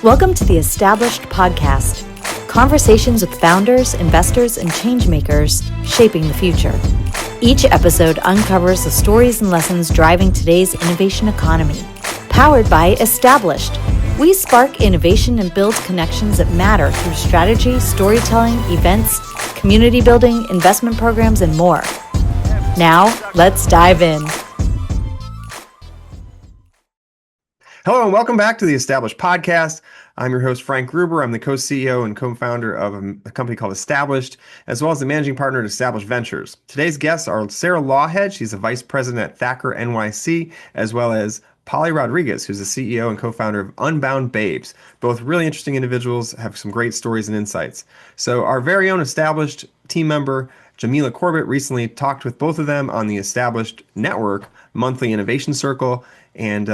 Welcome to the Established Podcast. Conversations with founders, investors, and changemakers shaping the future. Each episode uncovers the stories and lessons driving today's innovation economy. Powered by Established, we spark innovation and build connections that matter through strategy, storytelling, events, community building, investment programs, and more. Now, let's dive in. Hello and welcome back to the Established Podcast. I'm your host, Frank Gruber. I'm the co-CEO and co-founder of a company called Established, as well as the managing partner at Established Ventures. Today's guests are Sara Lawhead. She's a vice president at Thacker NYC, as well as Polly Rodriguez, who's the CEO and co-founder of Unbound Babes. Both really interesting individuals, have some great stories and insights. So our very own Established team member, Jamilah Corbitt, recently talked with both of them on the Established Network Monthly Innovation Circle. And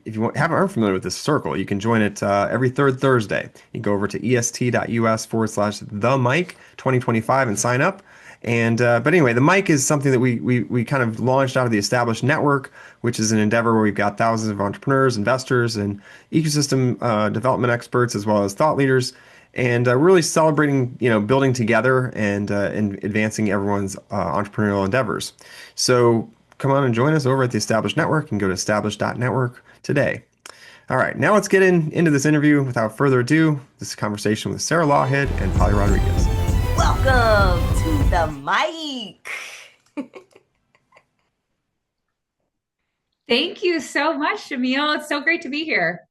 if you aren't familiar with this circle, you can join it every third Thursday. You can go over to est.us/the mic 2025 and sign up. And but anyway, the mic is something that we kind of launched out of the Established Network, which is an endeavor where we've got thousands of entrepreneurs, investors, and ecosystem development experts, as well as thought leaders, and really celebrating, building together and advancing everyone's entrepreneurial endeavors. So come on and join us over at the Established Network and go to established.network today. All right, now let's get into this interview. Without further ado, this conversation with Sara Lawhead and Polly Rodriguez. Welcome to the mic. Thank you so much, Jamilah. It's so great to be here.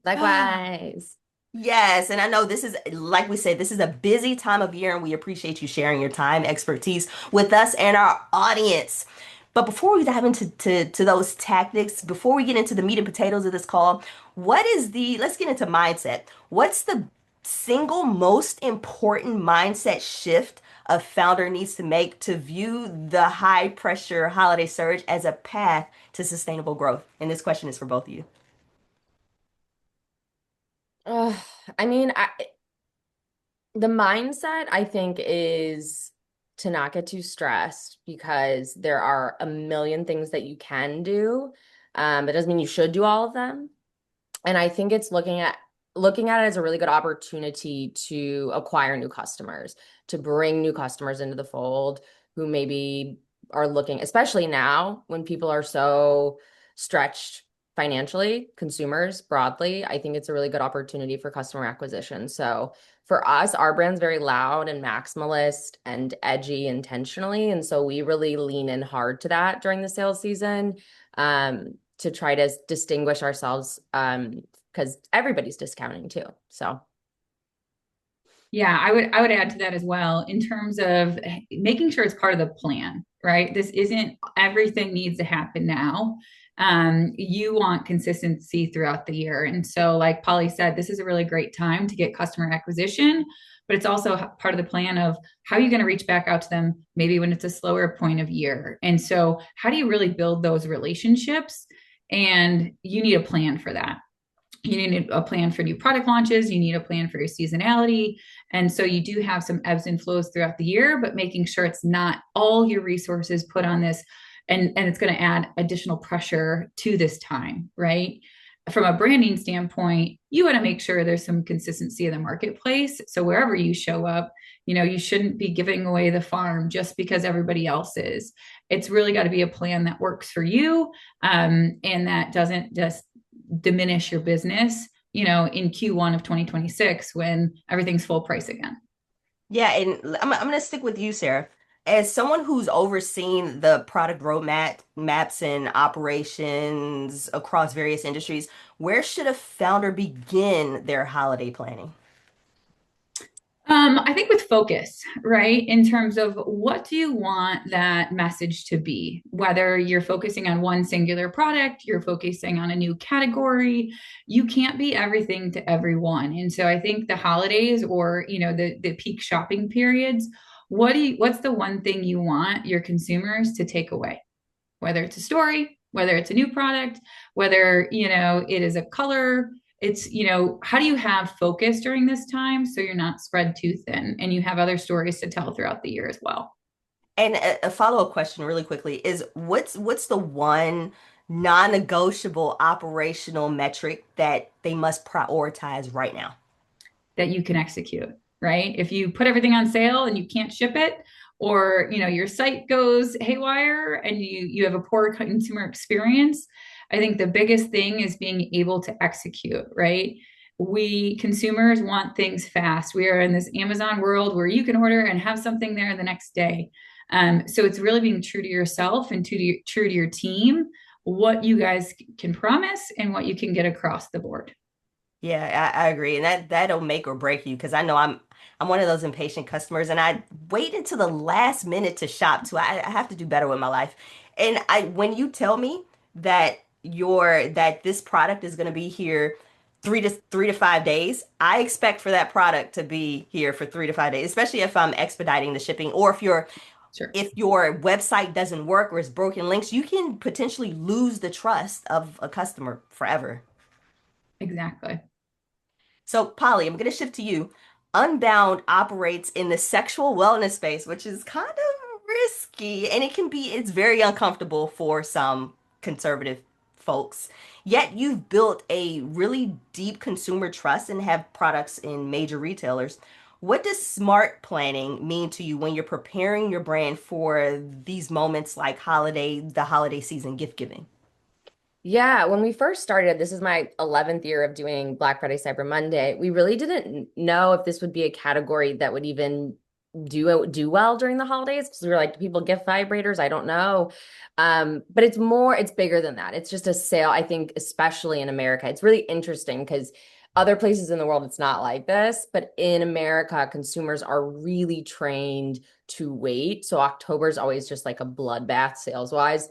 Likewise. Yes, and I know this is, like we said, this is a busy time of year, and we appreciate you sharing your time, expertise with us and our audience. But before we dive into those tactics, before we get into the meat and potatoes of this call, let's get into mindset. What's the single most important mindset shift a founder needs to make to view the high pressure holiday surge as a path to sustainable growth? And this question is for both of you. The mindset, I think, is to not get too stressed, because there are a million things that you can do. That doesn't mean you should do all of them. And I think it's looking at it as a really good opportunity to acquire new customers, to bring new customers into the fold who maybe are looking, especially now when people are so stretched financially, consumers broadly. I think it's a really good opportunity for customer acquisition. So for us, our brand's very loud and maximalist and edgy intentionally. And so we really lean in hard to that during the sales season to try to distinguish ourselves because everybody's discounting too. So. Yeah, I would add to that as well in terms of making sure it's part of the plan, right? This isn't everything needs to happen now. You want consistency throughout the year. And so like Polly said, this is a really great time to get customer acquisition, but it's also part of the plan of how you're going to reach back out to them, maybe when it's a slower point of year. And so how do you really build those relationships? And you need a plan for that. You need a plan for new product launches. You need a plan for your seasonality. And so you do have some ebbs and flows throughout the year, but making sure it's not all your resources put on this. And it's going to add additional pressure to this time, right? From a branding standpoint, you want to make sure there's some consistency in the marketplace. So wherever you show up, you shouldn't be giving away the farm just because everybody else is. It's really got to be a plan that works for you, and that doesn't just diminish your business, in Q1 of 2026 when everything's full price again. Yeah, and I'm going to stick with you, Sara. As someone who's overseen the product maps and operations across various industries, where should a founder begin their holiday planning? I think with focus, right? In terms of what do you want that message to be? Whether you're focusing on one singular product, you're focusing on a new category, you can't be everything to everyone. And so I think the holidays or, the peak shopping periods, what's the one thing you want your consumers to take away? Whether it's a story, whether it's a new product, whether, it is a color. It's, how do you have focus during this time so you're not spread too thin and you have other stories to tell throughout the year as well? And a follow-up question really quickly is what's the one non-negotiable operational metric that they must prioritize right now? That you can execute, right? If you put everything on sale and you can't ship it, or your site goes haywire and you have a poor consumer experience, I think the biggest thing is being able to execute, right? We consumers want things fast. We are in this Amazon world where you can order and have something there the next day. So it's really being true to yourself and true to your team, what you guys can promise and what you can get across the board. Yeah, I agree. And that'll make or break you because I know I'm one of those impatient customers and I wait until the last minute to shop too. I have to do better with my life. And when you tell me that this product is gonna be here 3 to 5 days, I expect for that product to be here for 3 to 5 days, especially if I'm expediting the shipping or Sure. if your website doesn't work or it's broken links, you can potentially lose the trust of a customer forever. Exactly. So, Polly, I'm going to shift to you. Unbound operates in the sexual wellness space, which is kind of risky and it's very uncomfortable for some conservative folks. Yet you've built a really deep consumer trust and have products in major retailers. What does smart planning mean to you when you're preparing your brand for these moments like the holiday season gift giving? Yeah, when we first started, this is my 11th year of doing Black Friday, Cyber Monday. We really didn't know if this would be a category that would even do well during the holidays. Because we were like, do people gift vibrators? I don't know. But it's bigger than that. It's just a sale, I think, especially in America. It's really interesting because other places in the world, it's not like this. But in America, consumers are really trained to wait. So October is always just like a bloodbath sales-wise,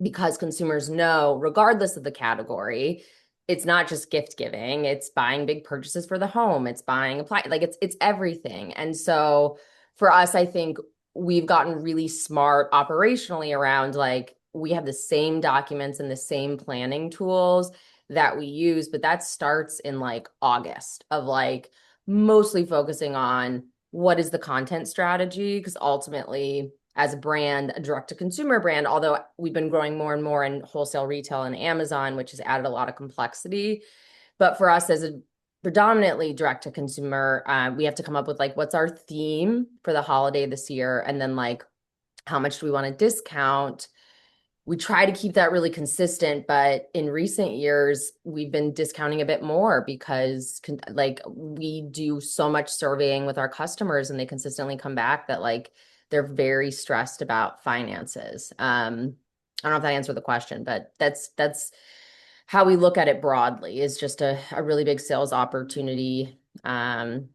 because consumers know, regardless of the category, it's not just gift giving, it's buying big purchases for the home, it's buying like it's everything. And so for us, I think we've gotten really smart operationally around, like, we have the same documents and the same planning tools that we use, but that starts in like August of like mostly focusing on what is the content strategy, because ultimately, as a brand, a direct-to-consumer brand, although we've been growing more and more in wholesale retail and Amazon, which has added a lot of complexity. But for us, as a predominantly direct-to-consumer, we have to come up with like, what's our theme for the holiday this year? And then like, how much do we want to discount? We try to keep that really consistent, but in recent years, we've been discounting a bit more because like we do so much surveying with our customers and they consistently come back that like, they're very stressed about finances. I don't know if that answered the question, but that's how we look at it broadly, is just a really big sales opportunity to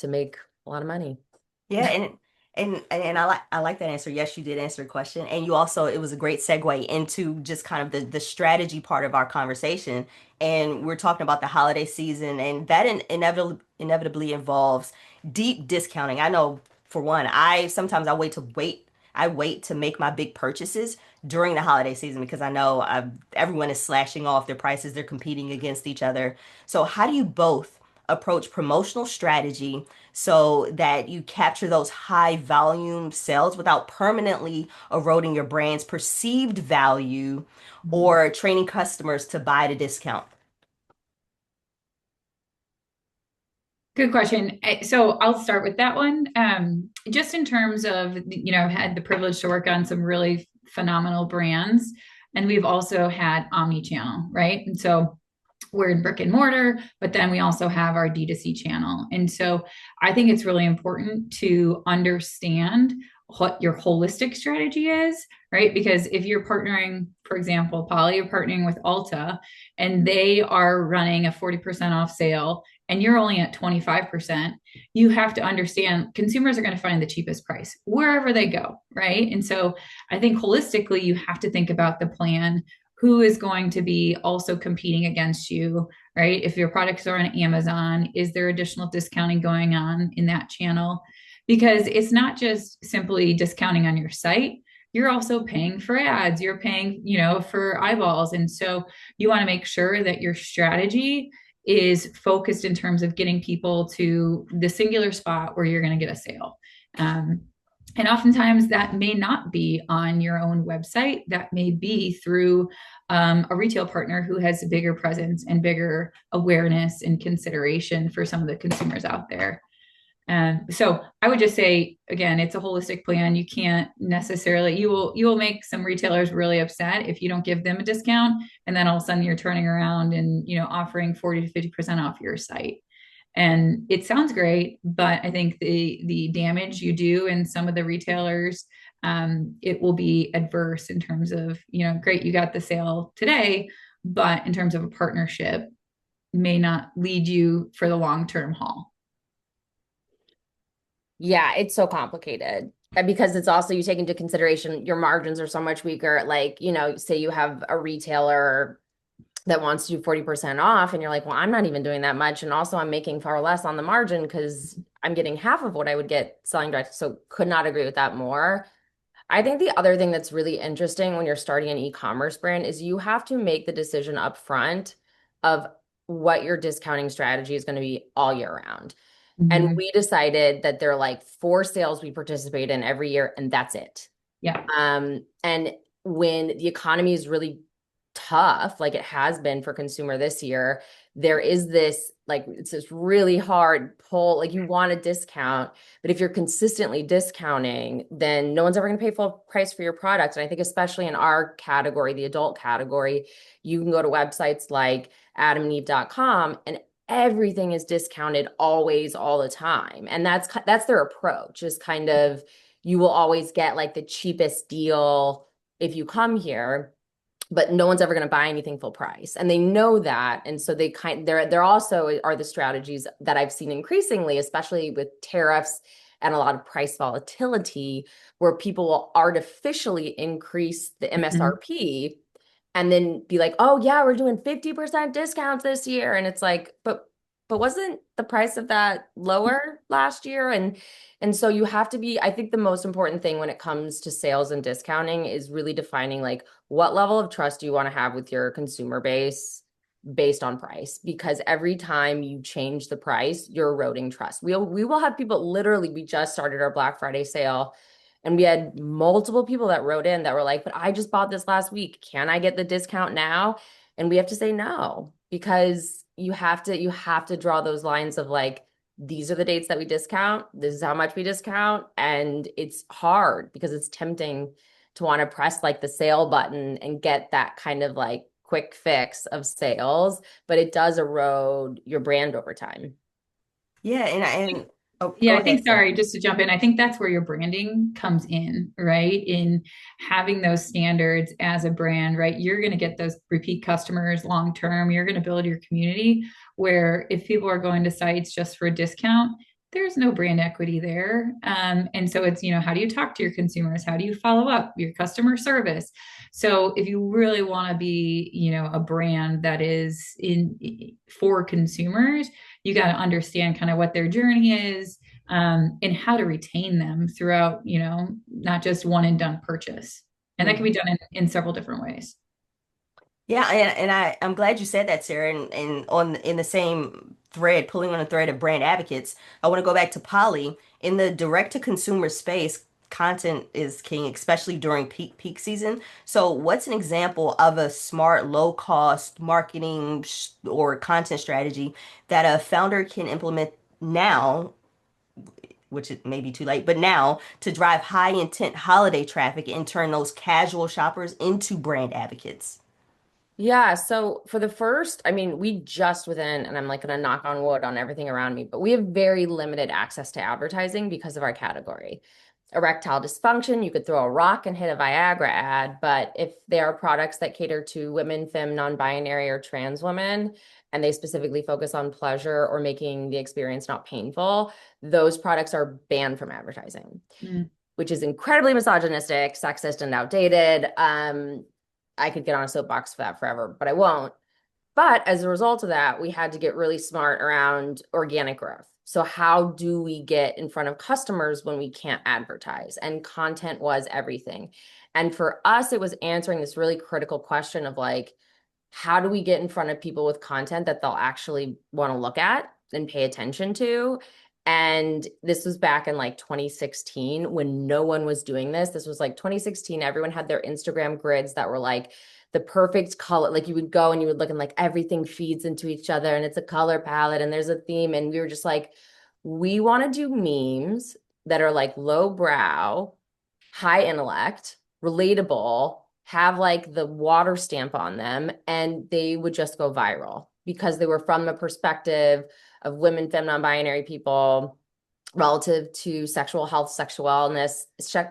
make a lot of money. Yeah, and I like that answer. Yes, you did answer the question. And you also, it was a great segue into just kind of the strategy part of our conversation. And we're talking about the holiday season, and that inevitably involves deep discounting. I know for one, I wait to make my big purchases during the holiday season because I know everyone is slashing off their prices, they're competing against each other. So how do you both approach promotional strategy so that you capture those high volume sales without permanently eroding your brand's perceived value or training customers to buy at a discount? Good question. So I'll start with that one. Just in terms of, I've had the privilege to work on some really phenomenal brands, and we've also had omni-channel, right? And so we're in brick and mortar, but then we also have our D2C channel. And so I think it's really important to understand what your holistic strategy is, right? Because if you're partnering, for example, Polly, you're partnering with Ulta and they are running a 40% off sale and you're only at 25%, you have to understand consumers are going to find the cheapest price wherever they go, right? And so I think holistically, you have to think about the plan. Who is going to be also competing against you, right? If your products are on Amazon, is there additional discounting going on in that channel? Because it's not just simply discounting on your site. You're also paying for ads. You're paying, for eyeballs. And so you want to make sure that your strategy is focused in terms of getting people to the singular spot where you're going to get a sale. And oftentimes that may not be on your own website. That may be through a retail partner who has a bigger presence and bigger awareness and consideration for some of the consumers out there. So I would just say, again, it's a holistic plan. You can't necessarily, you will make some retailers really upset if you don't give them a discount. And then all of a sudden you're turning around and, offering 40 to 50% off your site. And it sounds great, but I think the damage you do in some of the retailers, it will be adverse in terms of, great, you got the sale today, but in terms of a partnership, may not lead you for the long-term haul. Yeah, it's so complicated. And because it's also, you take into consideration your margins are so much weaker. Like, say you have a retailer that wants to do 40% off and you're like, well, I'm not even doing that much. And also I'm making far less on the margin because I'm getting half of what I would get selling direct. So could not agree with that more. I think the other thing that's really interesting when you're starting an e-commerce brand is you have to make the decision up front of what your discounting strategy is going to be all year round. And we decided that there are like 4 sales we participate in every year, and that's it. Yeah. And when the economy is really tough, like it has been for consumer this year, there is this, like, it's this really hard pull. Like you want a discount, but if you're consistently discounting, then no one's ever going to pay full price for your product. And I think especially in our category, the adult category, you can go to websites like adamandeve.com and everything is discounted always, all the time. And that's their approach, is kind of, you will always get like the cheapest deal if you come here, but no one's ever going to buy anything full price. And they know that. And so they're also are the strategies that I've seen increasingly, especially with tariffs and a lot of price volatility, where people will artificially increase the MSRP and then be like, oh yeah, we're doing 50% discounts this year. And it's like, but wasn't the price of that lower last year? And so you have to be, I think the most important thing when it comes to sales and discounting is really defining like what level of trust do you want to have with your consumer base based on price, because every time you change the price, you're eroding trust. We will have people, literally, we just started our Black Friday sale and we had multiple people that wrote in that were like, but I just bought this last week. Can I get the discount now? And we have to say no, because you have to draw those lines of like, these are the dates that we discount. This is how much we discount. And it's hard because it's tempting to want to press like the sale button and get that kind of like quick fix of sales, but it does erode your brand over time. Yeah. And oh, yeah, go I think, ahead, Sarah. sorry, just to jump in, I think that's where your branding comes in, right? In having those standards as a brand, right? You're going to get those repeat customers long term. You're going to build your community, where if people are going to sites just for a discount, there's no brand equity there. And so it's, how do you talk to your consumers? How do you follow up your customer service? So if you really want to be, a brand that is for consumers, you got to understand kind of what their journey is, and how to retain them throughout, not just one and done purchase. And that can be done in several different ways. Yeah, and I'm glad you said that, Sarah. And in the same thread, pulling on the thread of brand advocates, I want to go back to Polly. In the direct to consumer space, content is king, especially during peak season. So, what's an example of a smart, low cost marketing or content strategy that a founder can implement now, which it may be too late, but now, to drive high intent holiday traffic and turn those casual shoppers into brand advocates? Yeah, so for the first, I mean, we just within, and I'm like going to knock on wood on everything around me, but we have very limited access to advertising because of our category. Erectile dysfunction, you could throw a rock and hit a Viagra ad, but if there are products that cater to women, femme, non-binary, or trans women, and they specifically focus on pleasure or making the experience not painful, those products are banned from advertising, which is incredibly misogynistic, sexist, and outdated. I could get on a soapbox for that forever, but I won't. But as a result of that, we had to get really smart around organic growth. So how do we get in front of customers when we can't advertise? And content was everything. And for us, it was answering this really critical question of like, how do we get in front of people with content that they'll actually want to look at and pay attention to? And this was back in like 2016 when no one was doing this. This was like 2016. Everyone had their Instagram grids that were like the perfect color. Like you would go and you would look and like everything feeds into each other and it's a color palette and there's a theme. And we were just like, we want to do memes that are like low brow, high intellect, relatable, have like the water stamp on them, and they would just go viral because they were from the perspective of women, femme, non-binary people relative to sexual health, sexual wellness,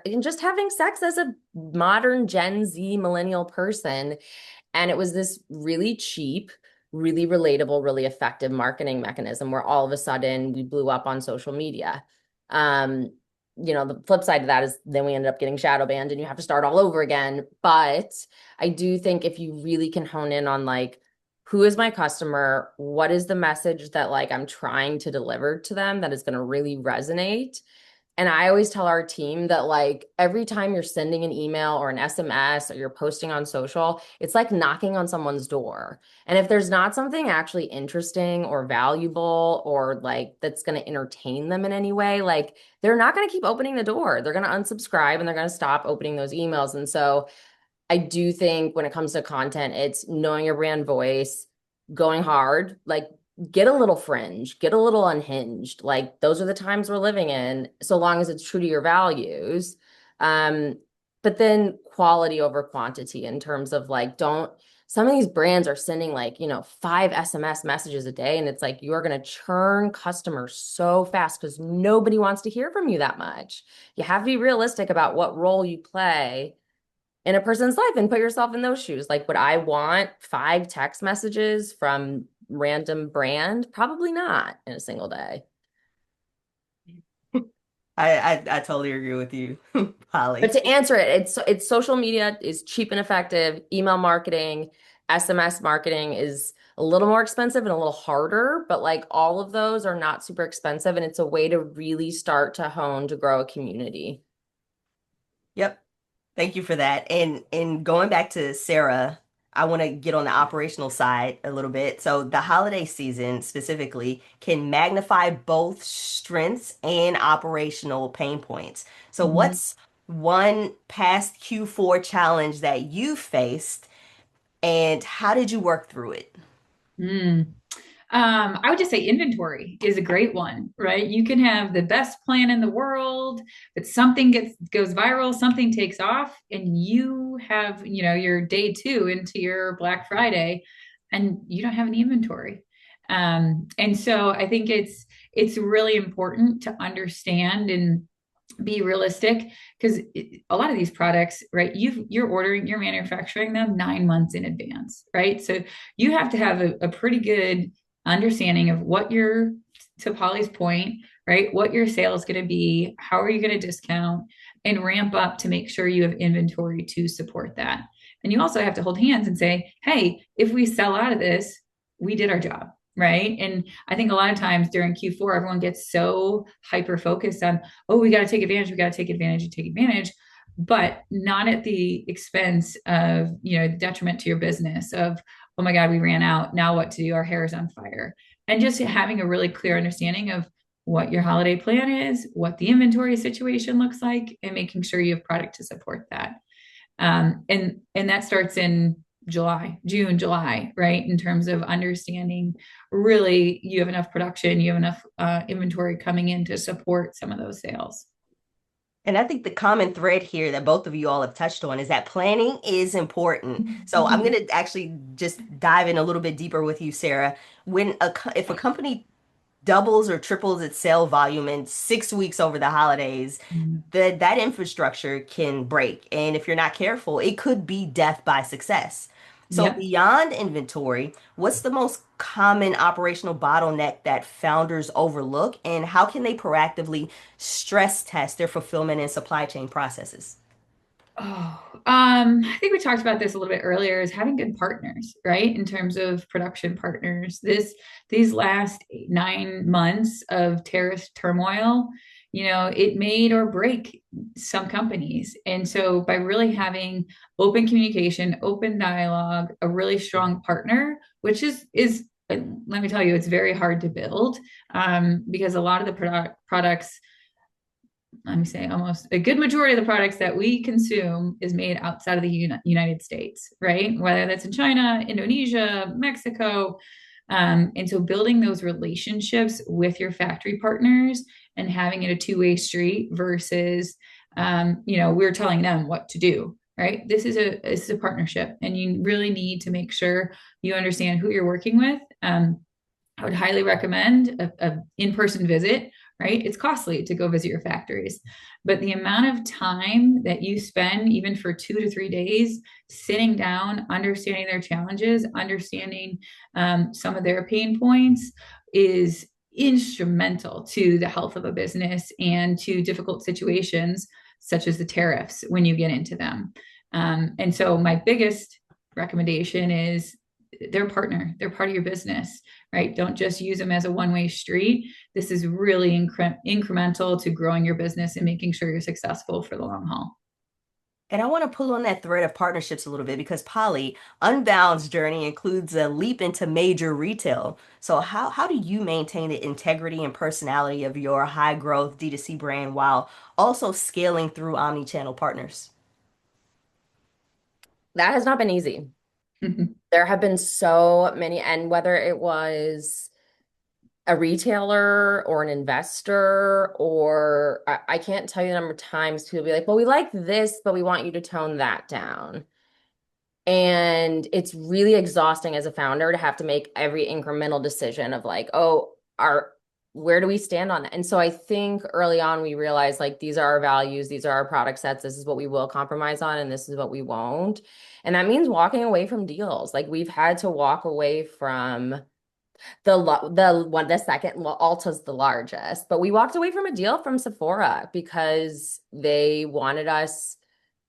and just having sex as a modern Gen Z millennial person. And it was this really cheap, really relatable, really effective marketing mechanism where all of a sudden we blew up on social media. The flip side of that is then we ended up getting shadow banned and you have to start all over again. But I do think if you really can hone in on like, who is my customer? What is the message that like I'm trying to deliver to them that is going to really resonate? And I always tell our team that like every time you're sending an email or an SMS or you're posting on social, it's like knocking on someone's door. And if there's not something actually interesting or valuable or like that's going to entertain them in any way, like they're not going to keep opening the door. They're going to unsubscribe and they're going to stop opening those emails. And so I do think when it comes to content, it's knowing your brand voice, going hard, like get a little fringe, get a little unhinged. Like those are the times we're living in, so long as it's true to your values. But then quality over quantity in terms of like, some of these brands are sending like, 5 SMS messages a day. And it's like, you're going to churn customers so fast because nobody wants to hear from you that much. You have to be realistic about what role you play in a person's life and put yourself in those shoes. Like, would I want 5 text messages from random brand? Probably not in a single day. I totally agree with you, Holly. But to answer it, it's social media is cheap and effective. Email marketing, SMS marketing is a little more expensive and a little harder, but like all of those are not super expensive. And it's a way to really start to hone to grow a community. Yep. Thank you for that. And going back to Sara, I want to get on the operational side a little bit. So the holiday season specifically can magnify both strengths and operational pain points. So what's one past Q4 challenge that you faced and how did you work through it? I would just say inventory is a great one, right? You can have the best plan in the world, but something goes viral, something takes off, and you have, your day 2 into your Black Friday, and you don't have any inventory. And so I think it's really important to understand and be realistic because a lot of these products, right? You're manufacturing them 9 months in advance, right? So you have to have a pretty good understanding of to Polly's point, right? What your sale is going to be, how are you going to discount and ramp up to make sure you have inventory to support that. And you also have to hold hands and say, hey, if we sell out of this, we did our job. Right. And I think a lot of times during Q4, everyone gets so hyper focused on, oh, we got to take advantage. We got to take advantage, but not at the expense of, the detriment to your business of, oh my God, we ran out. Now what to do? Our hair is on fire. And just having a really clear understanding of what your holiday plan is, what the inventory situation looks like, and making sure you have product to support that. And that starts in June, July, right? In terms of understanding really you have enough production, you have enough inventory coming in to support some of those sales. And I think the common thread here that both of you all have touched on is that planning is important. So I'm going to actually just dive in a little bit deeper with you, Sara. If a company doubles or triples its sale volume in 6 weeks over the holidays, that infrastructure can break. And if you're not careful, it could be death by success. So beyond inventory, what's the most common operational bottleneck that founders overlook, and how can they proactively stress test their fulfillment and supply chain processes? I think we talked about this a little bit earlier, is having good partners, right? In terms of production partners. These last 9 months of tariff turmoil, it made or break some companies. And so by really having open communication, open dialogue, a really strong partner, which is let me tell you, it's very hard to build, because a lot of the products, let me say almost a good majority of the products that we consume is made outside of the United States, right? Whether that's in China, Indonesia, Mexico. And so building those relationships with your factory partners and having it a two-way street versus, we're telling them what to do, right? This is a partnership, and you really need to make sure you understand who you're working with. I would highly recommend a in-person visit, right? It's costly to go visit your factories, but the amount of time that you spend, even for 2 to 3 days, sitting down, understanding their challenges, understanding some of their pain points, is instrumental to the health of a business and to difficult situations such as the tariffs when you get into them. And so my biggest recommendation is their partner, they're part of your business, right? Don't just use them as a one-way street. This is really incremental to growing your business and making sure you're successful for the long haul. And I want to pull on that thread of partnerships a little bit because Polly, Unbound's journey includes a leap into major retail. So how do you maintain the integrity and personality of your high growth D2C brand while also scaling through omni-channel partners? That has not been easy. There have been so many, and whether it was a retailer or an investor, or I can't tell you the number of times people be like, well, we like this, but we want you to tone that down. And it's really exhausting as a founder to have to make every incremental decision of like, oh, where do we stand on that? And so I think early on we realized like, these are our values, these are our product sets, this is what we will compromise on, and this is what we won't. And that means walking away from deals. Like we've had to walk away from the second, well, Ulta's the largest, but we walked away from a deal from Sephora because they wanted us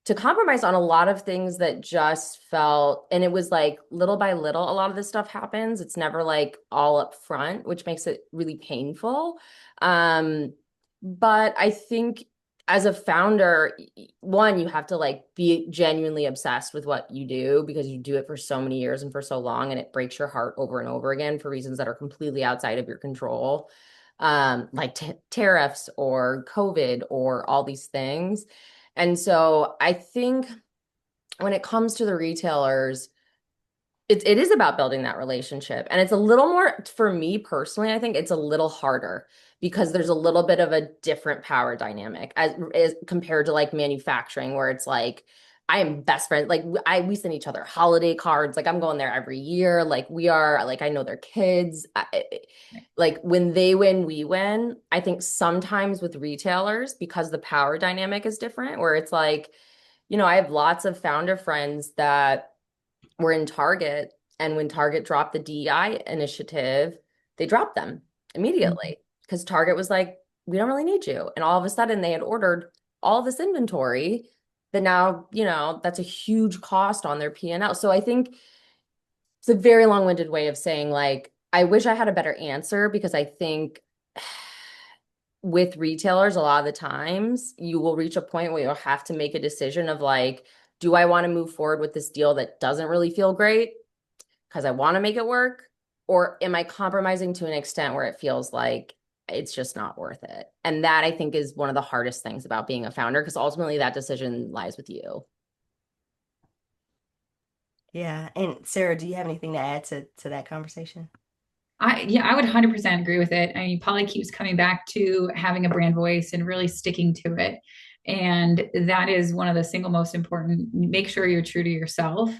to compromise on a lot of things that just felt, and it was like little by little, a lot of this stuff happens. It's never like all up front, which makes it really painful. But I think as a founder, one, you have to like be genuinely obsessed with what you do because you do it for so many years and for so long, and it breaks your heart over and over again for reasons that are completely outside of your control, like tariffs or COVID or all these things. And so I think when it comes to the retailers, it is about building that relationship. And it's a little more, for me personally, I think it's a little harder because there's a little bit of a different power dynamic as compared to like manufacturing, where it's like, I am best friends. Like we send each other holiday cards. Like I'm going there every year. Like we are, like, I know their kids. Like when they win, we win. I think sometimes with retailers, because the power dynamic is different, where it's like, I have lots of founder friends that were in Target, and when Target dropped the DEI initiative, they dropped them immediately because Target was like, we don't really need you. And all of a sudden they had ordered all this inventory that now, that's a huge cost on their P&L. So I think it's a very long-winded way of saying like, I wish I had a better answer, because I think with retailers, a lot of the times you will reach a point where you'll have to make a decision of like, do I want to move forward with this deal that doesn't really feel great because I want to make it work? Or am I compromising to an extent where it feels like it's just not worth it? And that, I think, is one of the hardest things about being a founder, because ultimately that decision lies with you. Yeah. And Sarah, do you have anything to add to that conversation? I would 100% agree with it. I mean, Polly keeps coming back to having a brand voice and really sticking to it. And that is one of the single most important. Make sure you're true to yourself,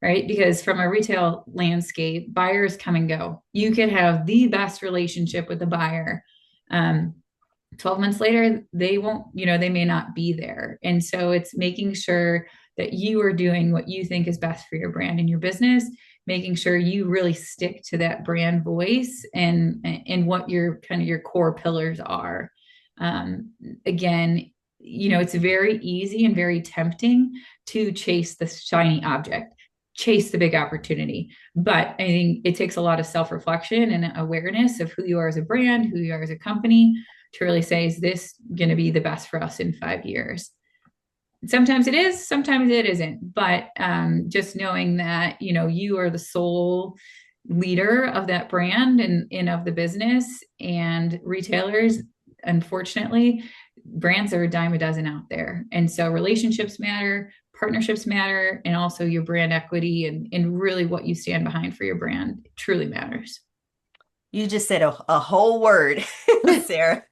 right? Because from a retail landscape, buyers come and go. You could have the best relationship with the buyer. 12 months later, they won't, they may not be there. And so it's making sure that you are doing what you think is best for your brand and your business, making sure you really stick to that brand voice and what your kind of your core pillars are. Again, it's very easy and very tempting to chase the shiny object, chase the big opportunity. But I think it takes a lot of self-reflection and awareness of who you are as a brand, who you are as a company, to really say, is this going to be the best for us in 5 years? Sometimes it is, sometimes it isn't. But just knowing that, you are the sole leader of that brand and of the business. And retailers, unfortunately, brands are a dime a dozen out there. And so relationships matter, partnerships matter, and also your brand equity and really what you stand behind for your brand truly matters. You just said a whole word, Sarah,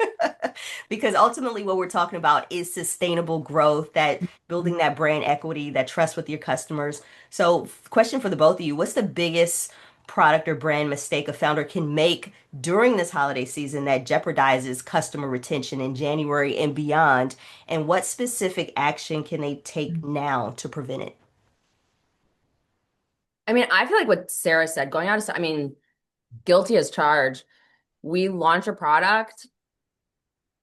because ultimately what we're talking about is sustainable growth, that building that brand equity, that trust with your customers. So, question for the both of you, what's the biggest product or brand mistake a founder can make during this holiday season that jeopardizes customer retention in January and beyond? And what specific action can they take now to prevent it? I mean, I feel like what Sarah said, going out of, I mean, guilty as charged. We launched a product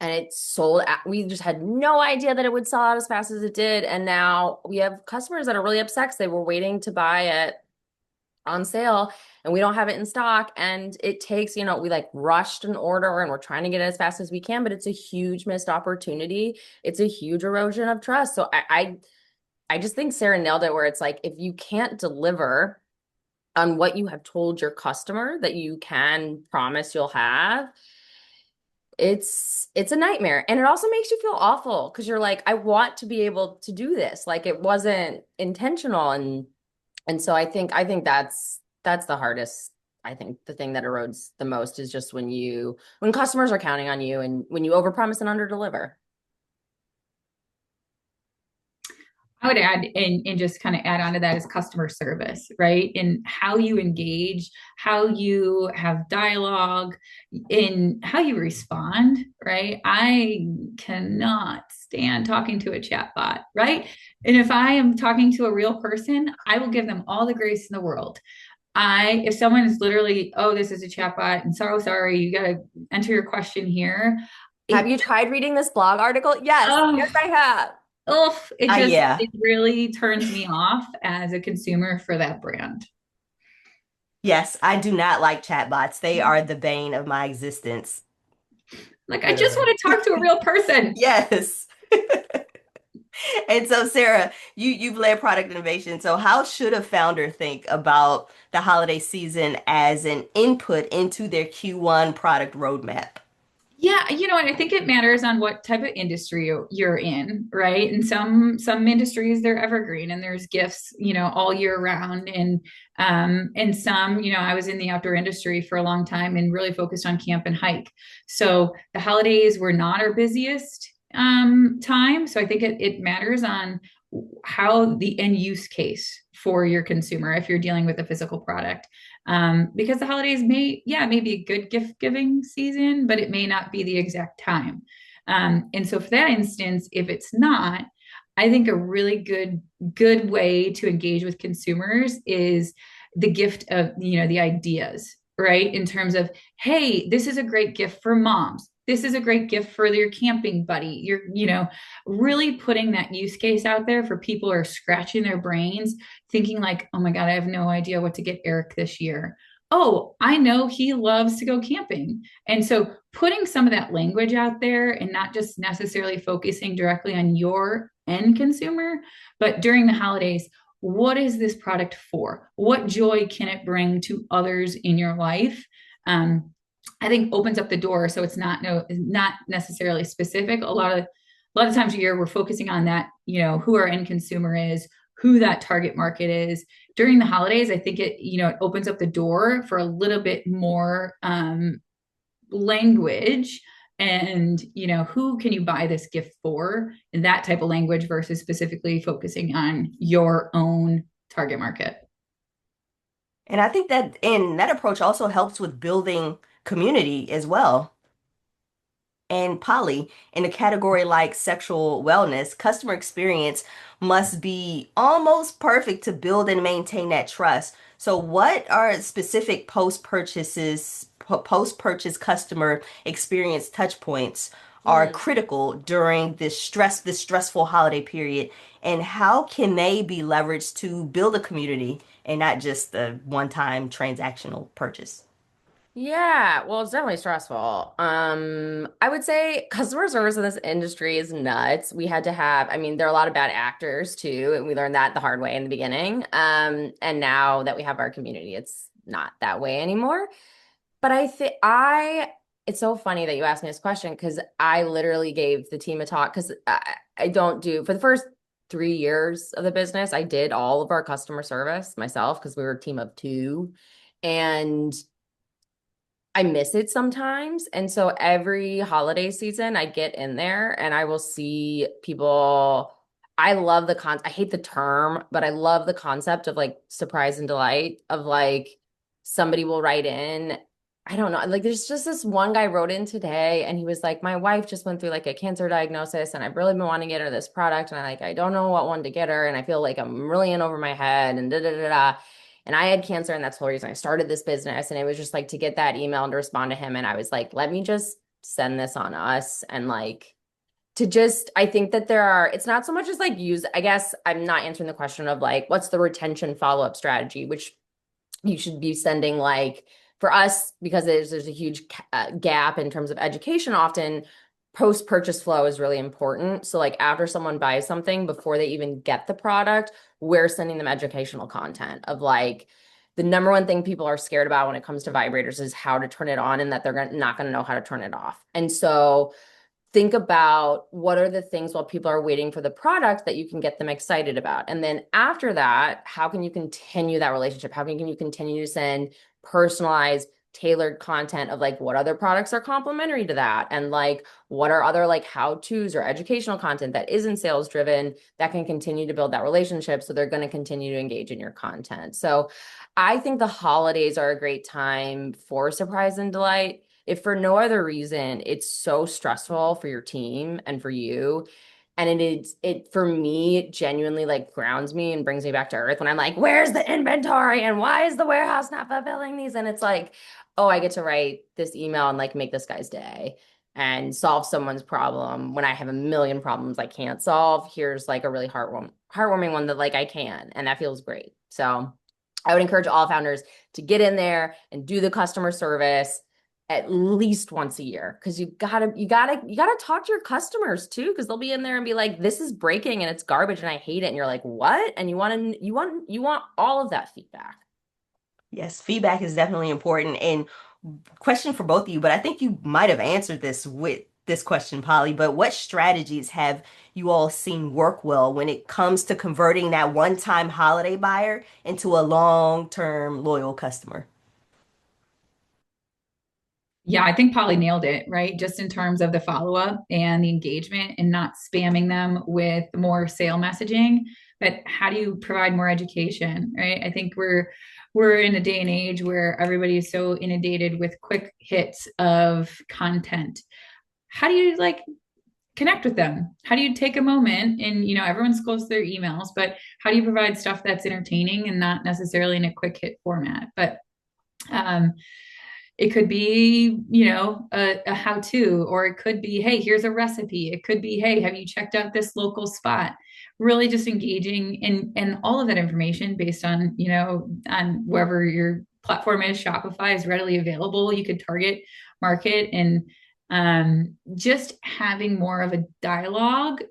and it sold out. We just had no idea that it would sell out as fast as it did. And now we have customers that are really upset because they were waiting to buy it on sale and we don't have it in stock. And it takes, we like rushed an order and we're trying to get it as fast as we can, but it's a huge missed opportunity. It's a huge erosion of trust. So I just think Sarah nailed it, where it's like, if you can't deliver on what you have told your customer that you can promise you'll have, it's a nightmare. And it also makes you feel awful because you're like, I want to be able to do this. Like it wasn't intentional. And so I think that's the hardest. I think the thing that erodes the most is just when customers are counting on you and when you overpromise and underdeliver. I would add and just kind of add on to that is customer service, right? And how you engage, how you have dialogue, in how you respond, right? I cannot stand talking to a chatbot, right? And if I am talking to a real person, I will give them all the grace in the world. If someone is literally, oh, this is a chatbot, and so sorry, you got to enter your question here. Have you tried reading this blog article? Yes, yes, I have. Oh, Yeah. it really turns me off as a consumer for that brand. Yes, I do not like chatbots. They are the bane of my existence. Like, I just want to talk to a real person. Yes. And so, Sarah, you've led product innovation. So how should a founder think about the holiday season as an input into their Q1 product roadmap? Yeah, and I think it matters on what type of industry you're in, right? And some industries they're evergreen and there's gifts, all year round. And some, I was in the outdoor industry for a long time and really focused on camp and hike. So the holidays were not our busiest time. So I think it matters on how the end use case for your consumer if you're dealing with a physical product. Because the holidays may be a good gift giving season, but it may not be the exact time. And so for that instance, if it's not, I think a really good way to engage with consumers is the gift of, the ideas, right? In terms of, hey, this is a great gift for moms. This is a great gift for your camping buddy. You're, really putting that use case out there for people who are scratching their brains, thinking like, oh my God, I have no idea what to get Eric this year. Oh, I know he loves to go camping. And so putting some of that language out there and not just necessarily focusing directly on your end consumer, but during the holidays, what is this product for? What joy can it bring to others in your life? I think opens up the door. So it's not necessarily specific. A lot of times a year we're focusing on that, who our end consumer is, who that target market is. During the holidays, I think it opens up the door for a little bit more language and, who can you buy this gift for, in that type of language versus specifically focusing on your own target market. And I think that approach also helps with building community as well. And Polly, in a category like sexual wellness, customer experience must be almost perfect to build and maintain that trust. So what are specific post-purchase customer experience touch points are critical during this stressful holiday period? And how can they be leveraged to build a community and not just the one-time transactional purchase? Yeah, well, it's definitely stressful. I would say customer service in this industry is nuts. We had to have, I mean, there are a lot of bad actors too, and we learned that the hard way in the beginning. And now that we have our community, not that way anymore. But it's so funny that you asked me this question because I literally gave the team a talk because I don't do, for the first 3 years of the business, I did all of our customer service myself because we were a team of two. And I miss it sometimes. And so every holiday season, I get in there and I will see people. I love I hate the term, but I love the concept of like surprise and delight of like somebody will write in. I don't know. Like there's just this one guy wrote in today and he was like, my wife just went through like a cancer diagnosis and I've really been wanting to get her this product. And I don't know what one to get her. And I feel like I'm really in over my head and da da da da. And I had cancer, and that's the whole reason I started this business. And it was just like to get that email and to respond to him. And I was like, let me just send this on us. And like, I think that it's not so much as like I guess I'm not answering the question of like, what's the retention follow-up strategy, which you should be sending like, for us, because there's a huge gap in terms of education, often post-purchase flow is really important. So like after someone buys something, before they even get the product, we're sending them educational content of like the number one thing people are scared about when it comes to vibrators is how to turn it on and that they're not going to know how to turn it off. And so think about what are the things while people are waiting for the product that you can get them excited about. And then after that, how can you continue that relationship? How can you continue to send personalized, tailored content of like what other products are complementary to that? And like what are other like how-tos or educational content that isn't sales driven that can continue to build that relationship so they're going to continue to engage in your content. So I think the holidays are a great time for surprise and delight. If for no other reason, it's so stressful for your team and for you. And it for me genuinely like grounds me and brings me back to earth when I'm like, where's the inventory and why is the warehouse not fulfilling these? And it's like, oh, I get to write this email and like make this guy's day and solve someone's problem when I have a million problems I can't solve. Here's like a really heartwarming one that like I can, and that feels great. So I would encourage all founders to get in there and do the customer service at least once a year, because you gotta talk to your customers too, because they'll be in there and be like, this is breaking and it's garbage and I hate it, and you're like, what? And you want all of that feedback. Yes, feedback is definitely important. And question for both of you, but I think you might have answered this with this question, Polly, but what strategies have you all seen work well when it comes to converting that one-time holiday buyer into a long-term loyal customer? Yeah, I think Polly nailed it, right? Just in terms of the follow-up and the engagement and not spamming them with more sale messaging, but how do you provide more education, right? I think we're in a day and age where everybody is so inundated with quick hits of content. How do you like connect with them? How do you take a moment and, everyone's close to their emails, but how do you provide stuff that's entertaining and not necessarily in a quick hit format? But it could be, a how-to, or it could be, hey, here's a recipe. It could be, hey, have you checked out this local spot? Really just engaging in all of that information based on, on wherever your platform is. Shopify is readily available. You could target market and just having more of a dialogue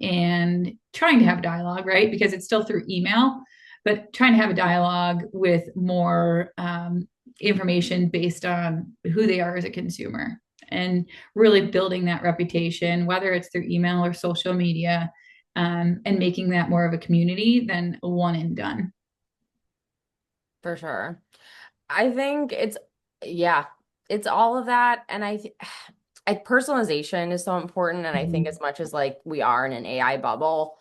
and trying to have a dialogue, right? Because it's still through email, but trying to have a dialogue with more information based on who they are as a consumer, and really building that reputation, whether it's through email or social media, and making that more of a community than a one and done. For sure. I think it's all of that. And personalization is so important. And I think as much as like we are in an AI bubble,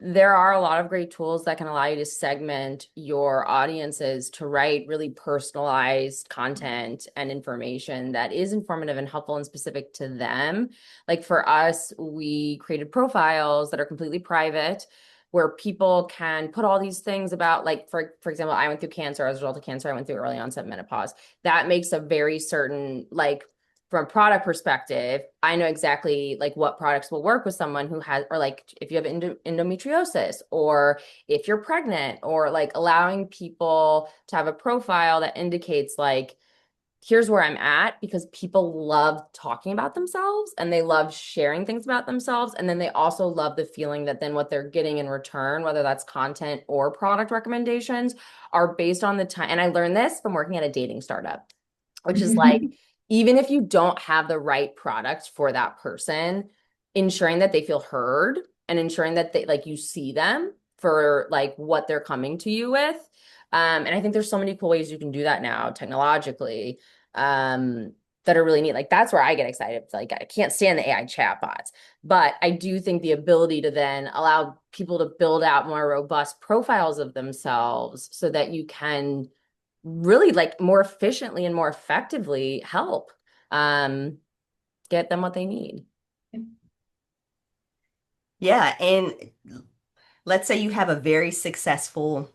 there are a lot of great tools that can allow you to segment your audiences to write really personalized content and information that is informative and helpful and specific to them. Like for us, we created profiles that are completely private, where people can put all these things about, like, for example, I went through cancer. As a result of cancer, I went through early onset menopause. That makes a very certain, like, from a product perspective, I know exactly like what products will work with someone who has, or like if you have endometriosis, or if you're pregnant, or like allowing people to have a profile that indicates like here's where I'm at, because people love talking about themselves and they love sharing things about themselves. And then they also love the feeling that then what they're getting in return, whether that's content or product recommendations, are based on the time. And I learned this from working at a dating startup, which is like, even if you don't have the right product for that person, ensuring that they feel heard and ensuring that they like you see them for like what they're coming to you with. And I think there's so many cool ways you can do that now technologically, that are really neat. Like that's where I get excited. It's like I can't stand the AI chatbots, but I do think the ability to then allow people to build out more robust profiles of themselves so that you can really like more efficiently and more effectively help get them what they need. Yeah, and let's say you have a very successful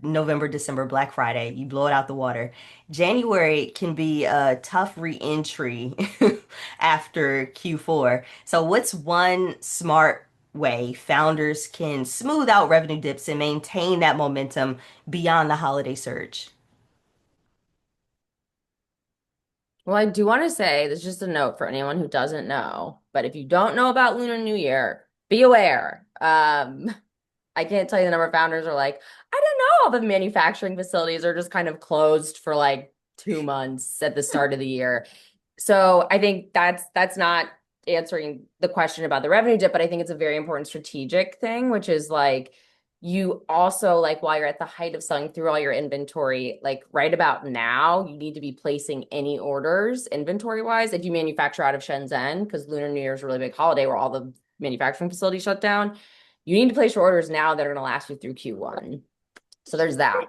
November, December, Black Friday, you blow it out the water. January can be a tough re-entry after Q4. So what's one smart way founders can smooth out revenue dips and maintain that momentum beyond the holiday surge? Well, I do want to say this is just a note for anyone who doesn't know, but if you don't know about Lunar New Year, be aware. I can't tell you the number of founders are like, I didn't know all the manufacturing facilities are just kind of closed for like 2 months at the start of the year. So I think that's not answering the question about the revenue dip, but I think it's a very important strategic thing, which is like you also like while you're at the height of selling through all your inventory, like right about now, you need to be placing any orders inventory wise. If you manufacture out of Shenzhen, because Lunar New Year is a really big holiday where all the manufacturing facilities shut down, you need to place your orders now that are going to last you through Q1. So there's that.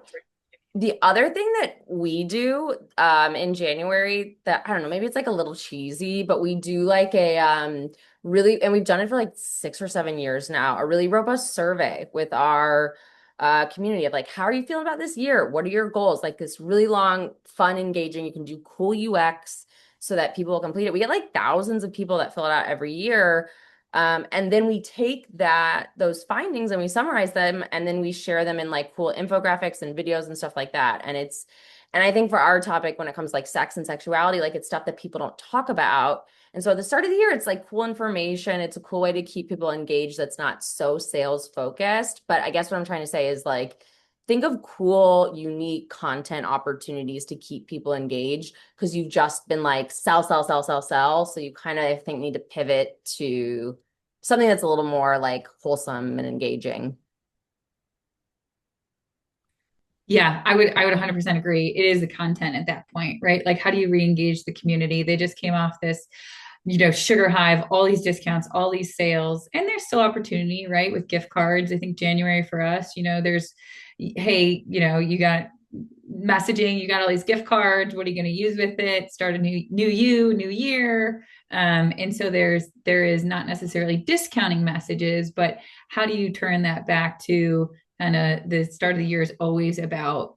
The other thing that we do in January that I don't know, maybe it's like a little cheesy, but we do like a really, and we've done it for like 6 or 7 years now, a really robust survey with our community of like, how are you feeling about this year? What are your goals? Like this really long, fun, engaging, you can do cool UX so that people will complete it. We get like thousands of people that fill it out every year. And then we take those findings and we summarize them and then we share them in like cool infographics and videos and stuff like that. And I think for our topic, when it comes to like sex and sexuality, like it's stuff that people don't talk about. And so at the start of the year, it's like cool information. It's a cool way to keep people engaged that's not so sales focused. But I guess what I'm trying to say is like, think of cool, unique content opportunities to keep people engaged because you've just been like sell, sell, sell, sell, sell. So you kind of, I think, need to pivot to something that's a little more like wholesome and engaging. Yeah, I would 100% agree. It is the content at that point, right? Like how do you re-engage the community? They just came off this, sugar high of all these discounts, all these sales, and there's still opportunity, right? With gift cards. I think January for us, there's, hey, you got messaging, you got all these gift cards. What are you going to use with it? Start a new year. And so there is not necessarily discounting messages, but how do you turn that back to kind of the start of the year is always about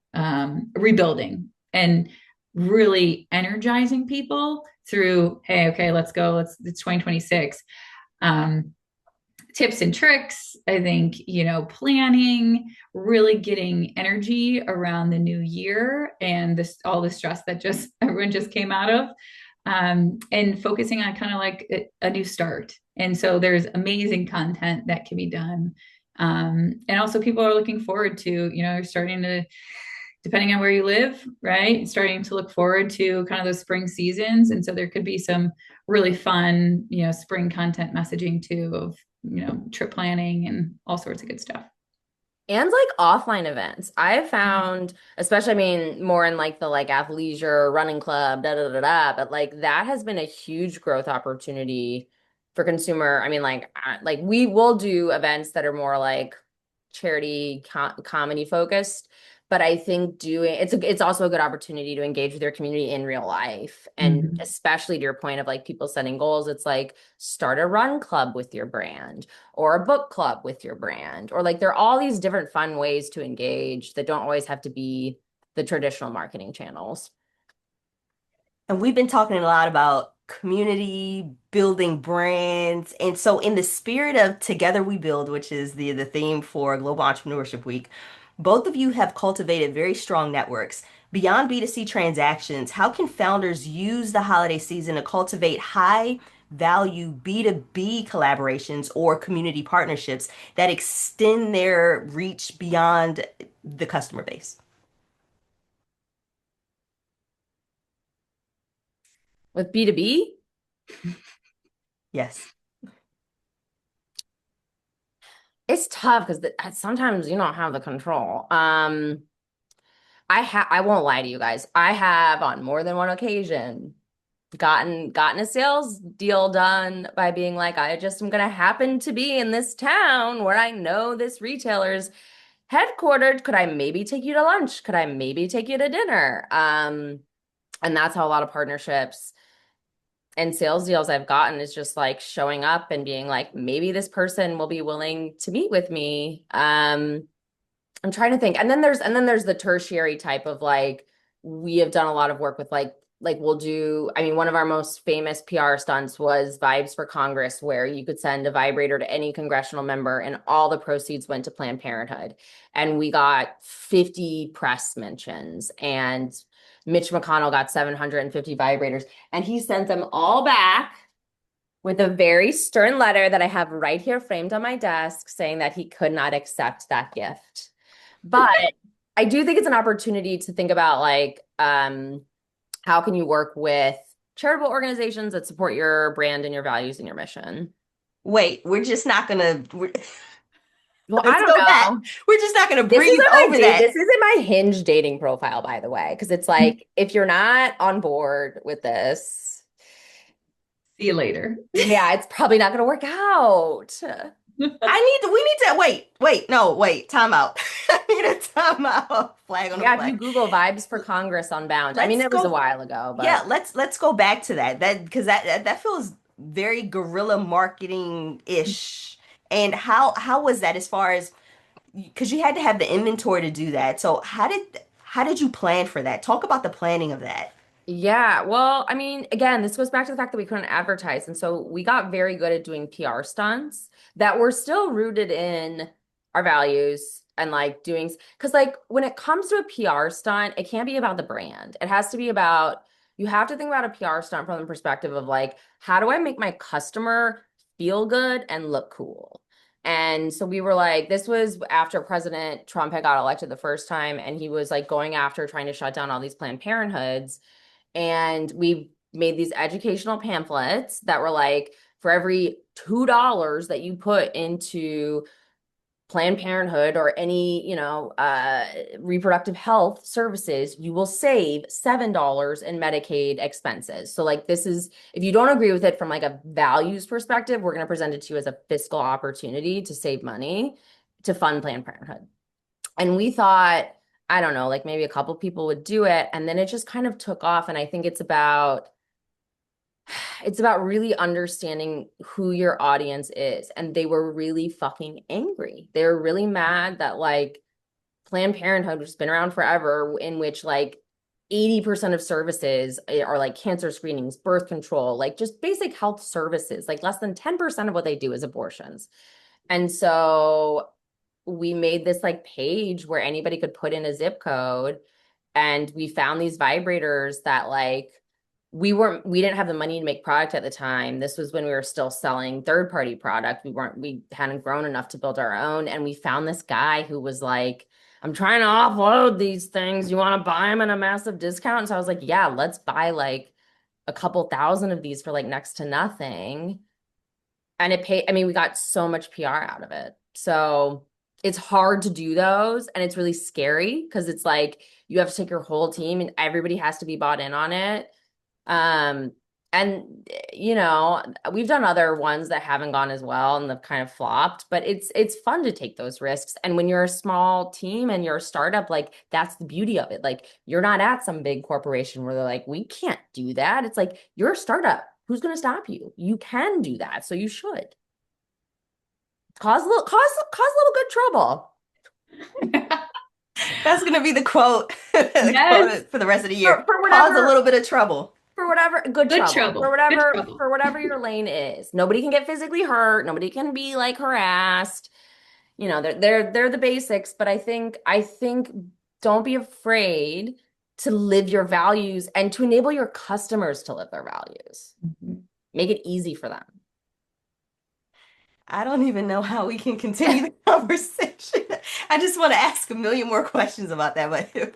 rebuilding and really energizing people through, hey, okay, let's go. It's 2026. Tips and tricks, I think, planning, really getting energy around the new year and all the stress that everyone just came out of, and focusing on kind of like a new start. And so there's amazing content that can be done. And also people are looking forward to, starting to, depending on where you live, right? Starting to look forward to kind of those spring seasons. And so there could be some really fun, spring content messaging too of, trip planning and all sorts of good stuff. And like offline events. I have found, especially, I mean, more in like the like athleisure running club, da da da da, but like that has been a huge growth opportunity for consumer. I mean, like we will do events that are more like charity comedy focused, but I think it's also a good opportunity to engage with your community in real life. And especially to your point of like people setting goals, it's like start a run club with your brand or a book club with your brand, or like there are all these different fun ways to engage that don't always have to be the traditional marketing channels. And we've been talking a lot about community, building brands. And so in the spirit of Together We Build, which is the theme for Global Entrepreneurship Week, both of you have cultivated very strong networks. Beyond B2C transactions, how can founders use the holiday season to cultivate high value B2B collaborations or community partnerships that extend their reach beyond the customer base? With B2B? Yes. It's tough because sometimes you don't have the control. I won't lie to you guys. I have on more than one occasion gotten a sales deal done by being like, I just am gonna happen to be in this town where I know this retailer's headquartered. Could I maybe take you to lunch? Could I maybe take you to dinner? And that's how a lot of partnerships and sales deals I've gotten is just like showing up and being like, maybe this person will be willing to meet with me. I'm trying to think. And then there's the tertiary type of like, we have done a lot of work with like we'll do, I mean, one of our most famous PR stunts was Vibes for Congress, where you could send a vibrator to any congressional member and all the proceeds went to Planned Parenthood. And we got 50 press mentions, and Mitch McConnell got 750 vibrators, and he sent them all back with a very stern letter that I have right here framed on my desk saying that he could not accept that gift. But I do think it's an opportunity to think about like, how can you work with charitable organizations that support your brand and your values and your mission? Wait, we're just not gonna. Well, I Let's don't go know. back. We're just not gonna This breeze isn't my over that. This isn't my Hinge dating profile, by the way, because it's like if you're not on board with this, See you later. yeah, it's probably not going to work out. We need to wait, time out. I need a time out. Flag on the Yeah, if flag. you Google Vibes for Congress Unbound. I mean, it was a while ago, but yeah, let's go back to that. Because that feels very guerrilla marketing-ish. And how was that as far as, because you had to have the inventory to do that. So how did you plan for that? Talk about the planning of that. yeah, well, I mean, again, this goes back to the fact that we couldn't advertise. And so we got very good at doing PR stunts that were still rooted in our values and like doing, because like when it comes to a PR stunt, it can't be about the brand. It has to be about, you have to think about a PR stunt from the perspective of like, how do I make my customer feel good and look cool? And so we were like, this was after President Trump had got elected the first time, and he was like going after trying to shut down all these Planned Parenthoods. And we made these educational pamphlets that were like, for every $2 that you put into Planned Parenthood or any, reproductive health services, you will save $7 in Medicaid expenses. So like this is, if you don't agree with it from like a values perspective, we're going to present it to you as a fiscal opportunity to save money to fund Planned Parenthood. And we thought, I don't know, like maybe a couple people would do it. And then it just kind of took off. And I think it's about really understanding who your audience is. And they were really fucking angry. They were really mad that like Planned Parenthood, which has been around forever, in which like 80% of services are like cancer screenings, birth control, like just basic health services, like less than 10% of what they do is abortions. And so we made this like page where anybody could put in a zip code, and we found these vibrators that like we didn't have the money to make product at the time. This was when we were still selling third-party product. We hadn't grown enough to build our own. And we found this guy who was like, I'm trying to offload these things. You want to buy them at a massive discount? And so I was like, yeah, let's buy like a couple thousand of these for like next to nothing. And we got so much PR out of it. So it's hard to do those. And it's really scary because it's like, you have to take your whole team and everybody has to be bought in on it. And we've done other ones that haven't gone as well and they've kind of flopped, but it's fun to take those risks. And when you're a small team and you're a startup, like that's the beauty of it. Like you're not at some big corporation where they're like, we can't do that. It's like, you're a startup. Who's going to stop you? You can do that. So you should cause a little good trouble. That's gonna be the quote, Yes. quote for the rest of the year. For whatever, Cause a little bit of trouble. For whatever, good trouble. For Good whatever your lane is. Nobody can get physically hurt. Nobody can be like harassed. They're the basics. But I think don't be afraid to live your values and to enable your customers to live their values. Make it easy for them. I don't even know how we can continue the conversation. I just want to ask a million more questions about that. But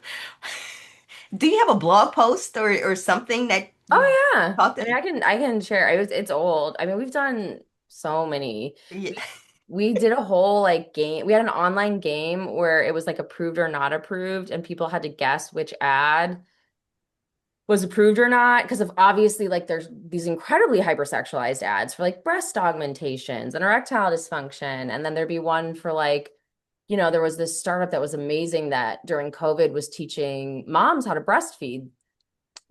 do you have a blog post or something that you Oh yeah. talked I mean, I can share. It's old. I mean, we've done so many. Yeah. We did a whole like game. We had an online game where it was like approved or not approved, and people had to guess which ad was approved or not, because of obviously like there's these incredibly hypersexualized ads for like breast augmentations and erectile dysfunction. And then there'd be one for like, there was this startup that was amazing that during COVID was teaching moms how to breastfeed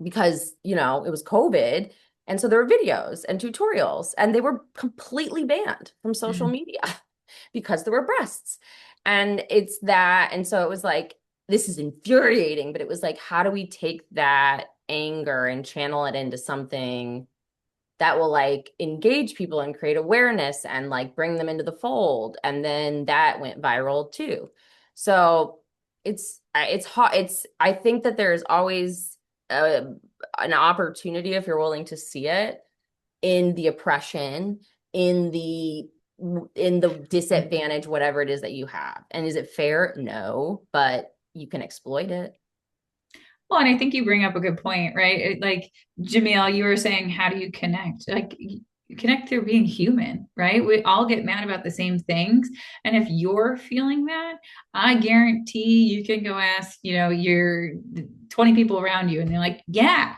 because, it was COVID. And so there were videos and tutorials, and they were completely banned from social media because there were breasts. And it's that. And so it was like, this is infuriating, but it was like, how do we take that anger and channel it into something that will like engage people and create awareness and like bring them into the fold? And then that went viral too. So it's hot. I think that there's always an opportunity, if you're willing to see it, in the oppression, in the disadvantage, whatever it is that you have. And is it fair? No, but you can exploit it. Well, and I think you bring up a good point, right? Like Jamilah, you were saying, how do you connect? Like you connect through being human, right? We all get mad about the same things. And if you're feeling that, I guarantee you can go ask, your 20 people around you, and they're like, yeah.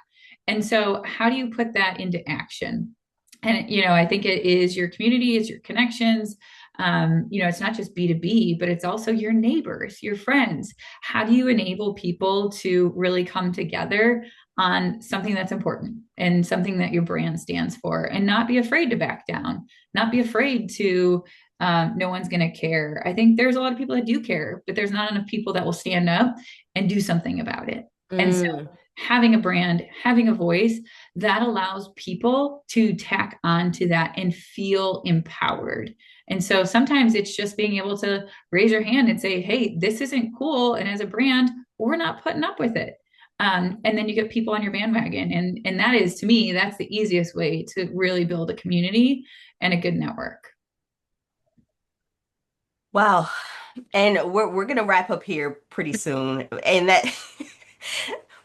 And so how do you put that into action? And, I think it is your community, it's your connections. It's not just B2B, but it's also your neighbors, your friends. How do you enable people to really come together on something that's important and something that your brand stands for, and not be afraid to back down, not be afraid to, no one's going to care. I think there's a lot of people that do care, but there's not enough people that will stand up and do something about it. And so having a brand, having a voice, that allows people to tack on to that and feel empowered. And so sometimes it's just being able to raise your hand and say, hey, this isn't cool. And as a brand, we're not putting up with it. And then you get people on your bandwagon. And that is, to me, that's the easiest way to really build a community and a good network. Wow. And we're gonna wrap up here pretty soon. And that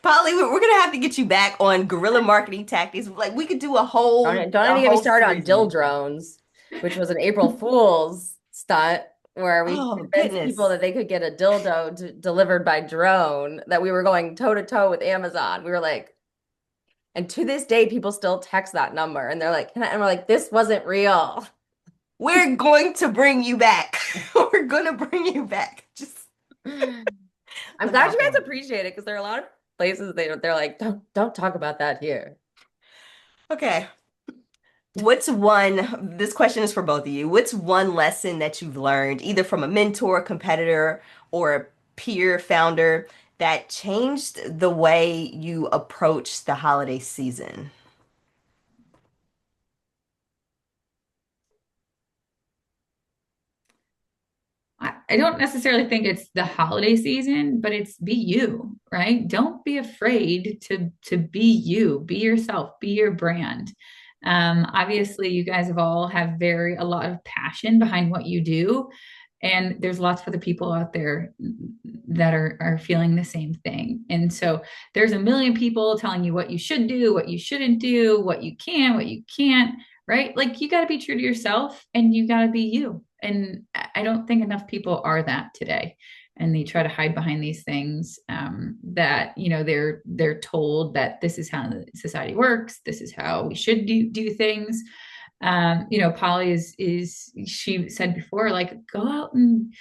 Polly, we're gonna have to get you back on guerrilla marketing tactics. Like we could do a whole don't even get me started on series. dill drones, which was an April Fool's stunt where we convinced people that they could get a dildo delivered by drone, that we were going toe to toe with Amazon. We were like, and to this day, people still text that number and they're like, and we're like, this wasn't real. We're going to bring you back. We're going to bring you back. I'm glad you guys appreciate it, because there are a lot of places they're like, don't talk about that here. Okay. This question is for both of you. What's one lesson that you've learned, either from a mentor, competitor, or a peer founder, that changed the way you approach the holiday season? I don't necessarily think it's the holiday season, but it's be you, right? Don't be afraid to be you, be yourself, be your brand. Obviously, you guys have all have a lot of passion behind what you do, and there's lots of other people out there that are feeling the same thing. And so there's a million people telling you what you should do, what you shouldn't do, what you can, what you can't, right? Like you got to be true to yourself, and you got to be you. And I don't think enough people are that today. And they try to hide behind these things that, they're told that this is how the society works. This is how we should do things. Polly she said before, like, go out and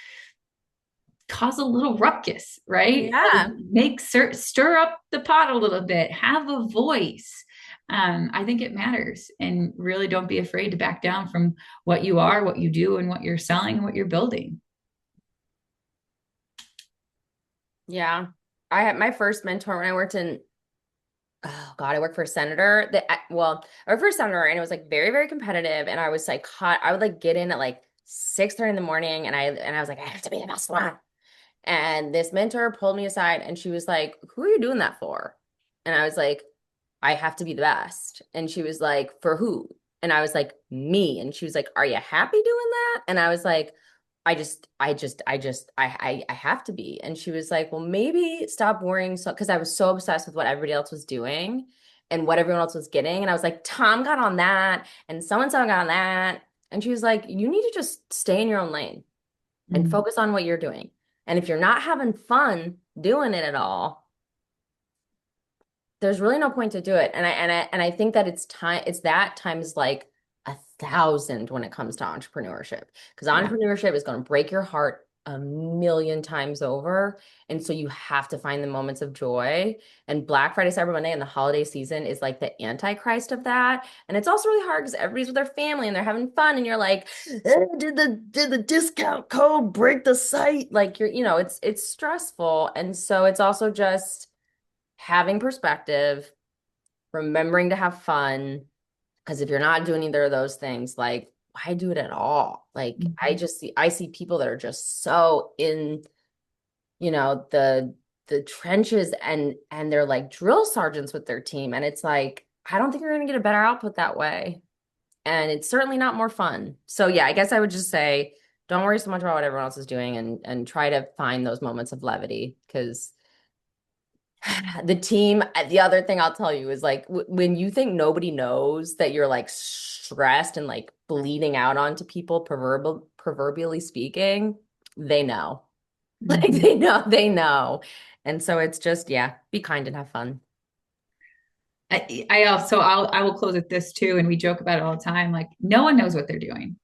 cause a little ruckus, right? Yeah. Stir up the pot a little bit, have a voice. I think it matters, and really don't be afraid to back down from what you are, what you do, and what you're selling, and what you're building. Yeah. I had my first mentor when I worked I worked for a senator I worked for a senator, and it was like very, very competitive. And I was like, I would like get in at like 6:30 in the morning, and I was like, I have to be the best one. And this mentor pulled me aside and she was like, who are you doing that for? And I was like, I have to be the best. And she was like, for who? And I was like, me. And she was like, are you happy doing that? And I was like, I have to be. And she was like, well, maybe stop worrying. So, because I was so obsessed with what everybody else was doing and what everyone else was getting. And I was like, Tom got on that and so-and-so got on that. And she was like, you need to just stay in your own lane and focus on what you're doing. And if you're not having fun doing it at all, there's really no point to do it. And I think that it's that times like 1,000 when it comes to entrepreneurship, because entrepreneurship is going to break your heart a million times over. And so you have to find the moments of joy. And Black Friday, Cyber Monday, and the holiday season is like the antichrist of that. And it's also really hard because everybody's with their family and they're having fun. And you're like, did the discount code break the site? Like it's stressful. And so it's also just having perspective, remembering to have fun. Because if you're not doing either of those things, like, why do it at all? Like, I see people that are just so in, the trenches and they're like drill sergeants with their team. And it's like, I don't think you're going to get a better output that way. And it's certainly not more fun. So yeah, I guess I would just say, don't worry so much about what everyone else is doing and try to find those moments of levity, because the team, the other thing I'll tell you is like when you think nobody knows that you're like stressed and like bleeding out onto people, proverbially speaking, they know. Like they know. And so it's just, be kind and have fun. I will close with this too. And we joke about it all the time. Like no one knows what they're doing,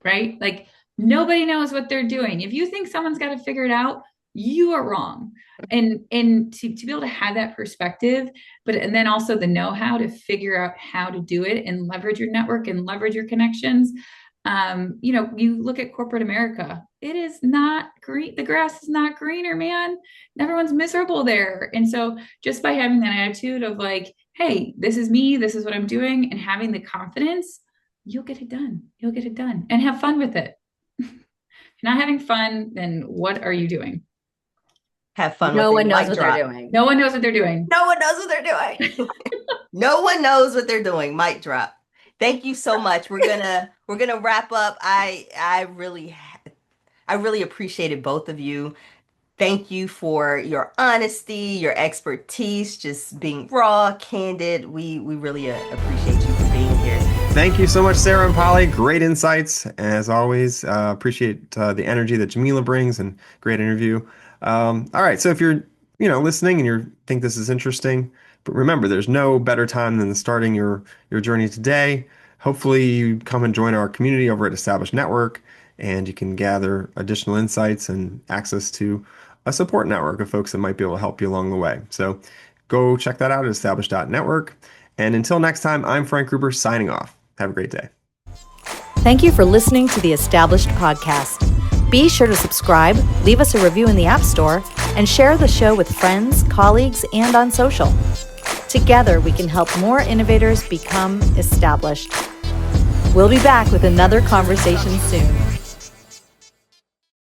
right? Like nobody knows what they're doing. If you think someone's got to figure it out, you are wrong. And to be able to have that perspective, and then also the know-how to figure out how to do it and leverage your network and leverage your connections. You look at corporate America, it is not green. The grass is not greener, man. Everyone's miserable there. And so just by having that attitude of like, hey, this is me, this is what I'm doing, and having the confidence, you'll get it done. You'll get it done and have fun with it. If you're not having fun, then what are you doing? Have fun. No one knows what they're doing. No one knows what they're doing. No one knows what they're doing. No one knows what they're doing. Mic drop. Thank you so much. We're gonna wrap up. I really appreciated both of you. Thank you for your honesty, your expertise, just being raw, candid. We really appreciate you for being here. Thank you so much, Sara and Polly. Great insights, as always. Appreciate the energy that Jamilah brings, and great interview. All right, so if you're listening and you think this is interesting, but remember, there's no better time than starting your journey today. Hopefully, you come and join our community over at Established Network, and you can gather additional insights and access to a support network of folks that might be able to help you along the way. So go check that out at established.network. And until next time, I'm Frank Gruber signing off. Have a great day. Thank you for listening to the Established Podcast. Be sure to subscribe, leave us a review in the App Store, and share the show with friends, colleagues, and on social. Together, we can help more innovators become established. We'll be back with another conversation soon.